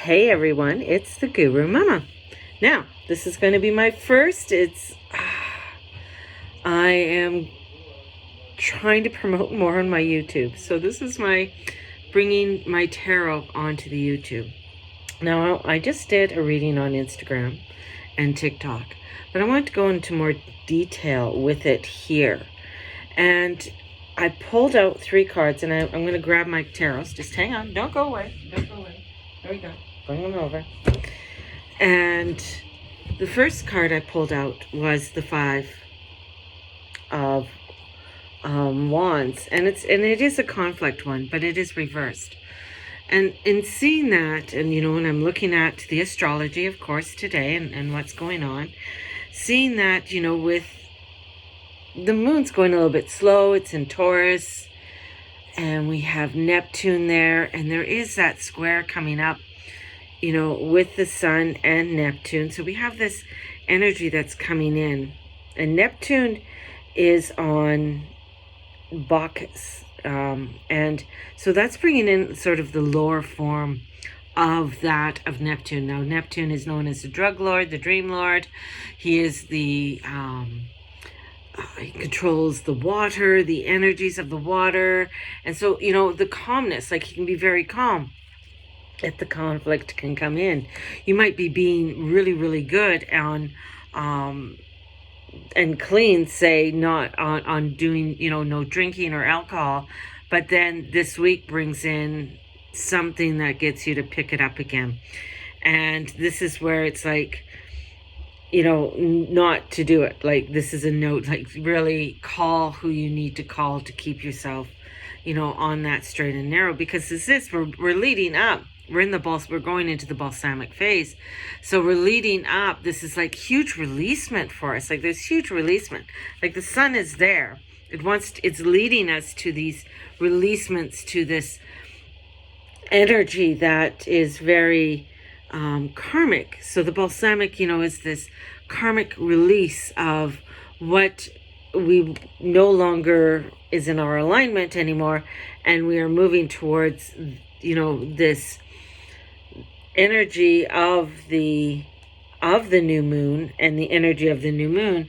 Hey everyone, it's the Guru Mama. Now, this is going to be my first. I am trying to promote more on my YouTube. So this is my bringing my tarot onto the YouTube. Now, I just did a reading on Instagram and TikTok, but I want to go into more detail with it here. And I pulled out 3 cards, and I'm going to grab my tarots. Just hang on. Don't go away. Don't go away. There we go. Bring them over. And the first card I pulled out was the 5 of Wands. And it is a conflict one, but it is reversed. And in seeing that, and when I'm looking at the astrology, of course, today and what's going on, seeing that, with the moon's going a little bit slow, it's in Taurus, and we have Neptune there, and there is that square coming up, with the sun and Neptune. So we have this energy that's coming in, and Neptune is on Bacchus, and so that's bringing in sort of the lower form of Neptune. Now, Neptune is known as the drug lord, the dream lord. He is the he controls the water, the energies of the water. And so, the calmness, like he can be very calm if the conflict can come in. You might be being really, really good on, and clean, say, not on doing, no drinking or alcohol. But then this week brings in something that gets you to pick it up again. And this is where it's like, not to do it. Like, this is a note, like, really call who you need to call to keep yourself, on that straight and narrow. Because we're leading up. We're going into the balsamic phase. So we're leading up. This is like huge releasement for us. Like, there's huge releasement. Like, the sun is there. It's leading us to these releasements, to this energy that is very karmic. So the balsamic, is this karmic release of what we no longer is in our alignment anymore, and we are moving towards, this energy of the new moon and the energy of the new moon.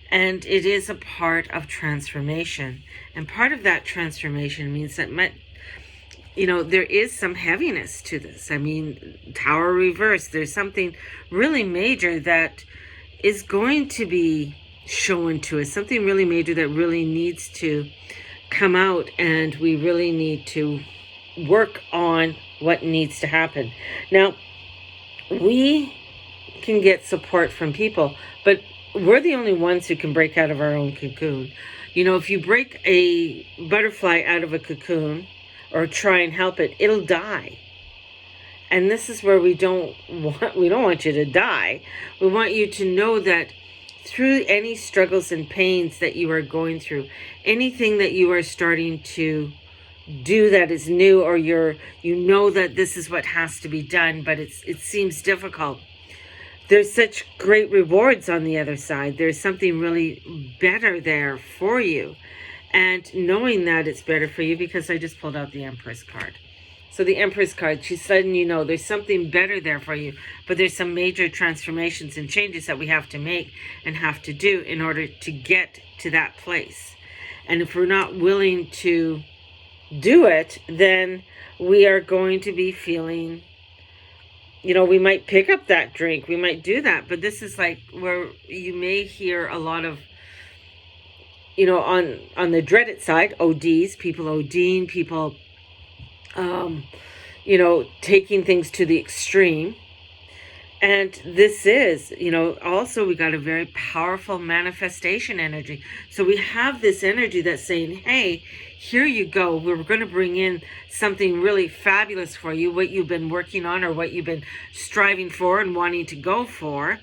And it is a part of transformation, and part of that transformation means that there is some heaviness to this. I mean, Tower reverse, there's something really major that is going to be shown to us, something really major that really needs to come out, and we really need to work on what needs to happen. Now, we can get support from people, but we're the only ones who can break out of our own cocoon. If you break a butterfly out of a cocoon, or try and help it, it'll die. And this is where we don't want you to die. We want you to know that through any struggles and pains that you are going through, anything that you are starting to do that is new, or that this is what has to be done, but it seems difficult. There's such great rewards on the other side. There's something really better there for you. And knowing that it's better for you, because I just pulled out the Empress card. So the Empress card, she's letting there's something better there for you, but there's some major transformations and changes that we have to make and have to do in order to get to that place. And if we're not willing to do it, then we are going to be feeling, we might pick up that drink, we might do that, but this is like where you may hear a lot of, on the dreaded side, ODs, people ODing, people, taking things to the extreme. And this is, also we got a very powerful manifestation energy. So we have this energy that's saying, hey, here you go. We're going to bring in something really fabulous for you, what you've been working on or what you've been striving for and wanting to go for.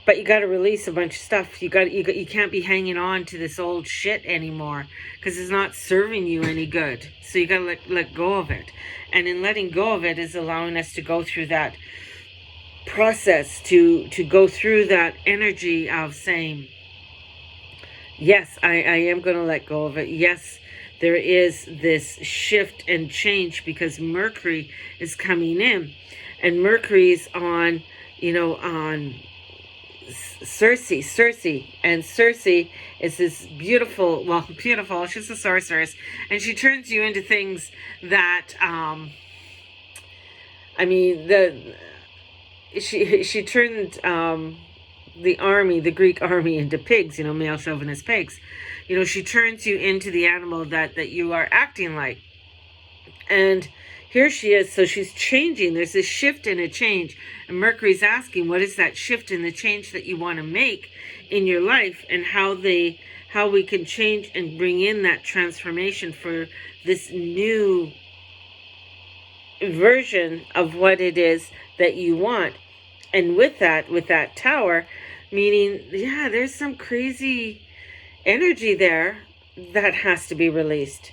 But you got to release a bunch of stuff. You can't be hanging on to this old shit anymore, because it's not serving you any good. So you got to let go of it. And in letting go of it is allowing us to go through that process, to go through that energy of saying, yes, I am going to let go of it. Yes, there is this shift and change because Mercury is coming in, and Mercury's on, on Circe, and Circe is this beautiful, she's a sorceress, and she turns you into things that, she turned the Greek army into pigs, male chauvinist pigs. She turns you into the animal that you are acting like. And here she is, so she's changing. There's this shift and a change. And Mercury's asking, what is that shift and the change that you want to make in your life, and how we can change and bring in that transformation for this new version of what it is that you want. And with that tower, meaning, there's some crazy energy there that has to be released.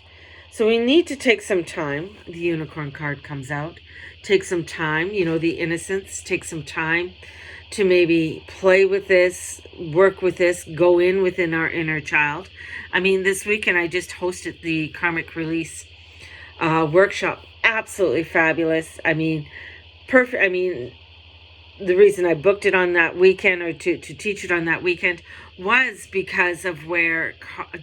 So we need to take some time. The unicorn card comes out. Take some time, the innocence. Take some time to maybe play with this, work with this, go in within our inner child. This weekend I just hosted the Karmic Release workshop. Absolutely fabulous. Perfect. The reason I booked it on that weekend, or to teach it on that weekend, was because of where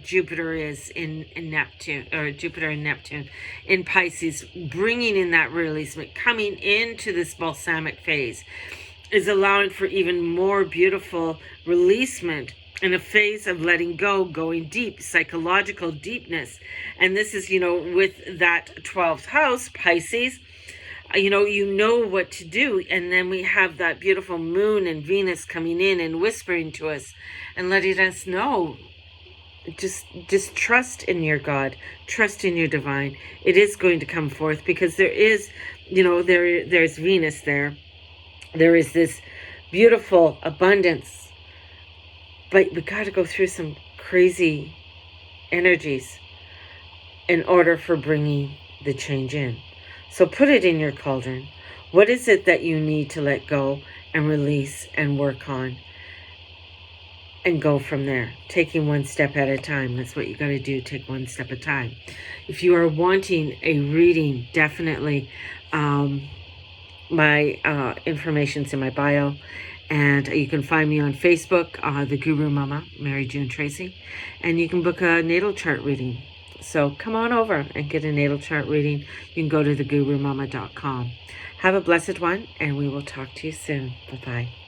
Jupiter is in Neptune, or Jupiter and Neptune in Pisces, bringing in that releasement, coming into this balsamic phase, is allowing for even more beautiful releasement in a phase of letting go, going deep, psychological deepness. And this is, with that 12th house, Pisces, you know what to do. And then we have that beautiful moon and Venus coming in and whispering to us and letting us know, just trust in your God, trust in your divine. It is going to come forth, because there is, there's Venus there. There is this beautiful abundance, but we got to go through some crazy energies in order for bringing the change in. So put it in your cauldron. What is it that you need to let go and release and work on? And go from there, taking one step at a time. That's what you got to do. Take one step at a time. If you are wanting a reading, definitely my information's in my bio. And you can find me on Facebook, The Guru Mama, Mary June Tracy. And you can book a natal chart reading. So come on over and get a natal chart reading. You can go to thegurumama.com. Have a blessed one, and we will talk to you soon. Bye-bye.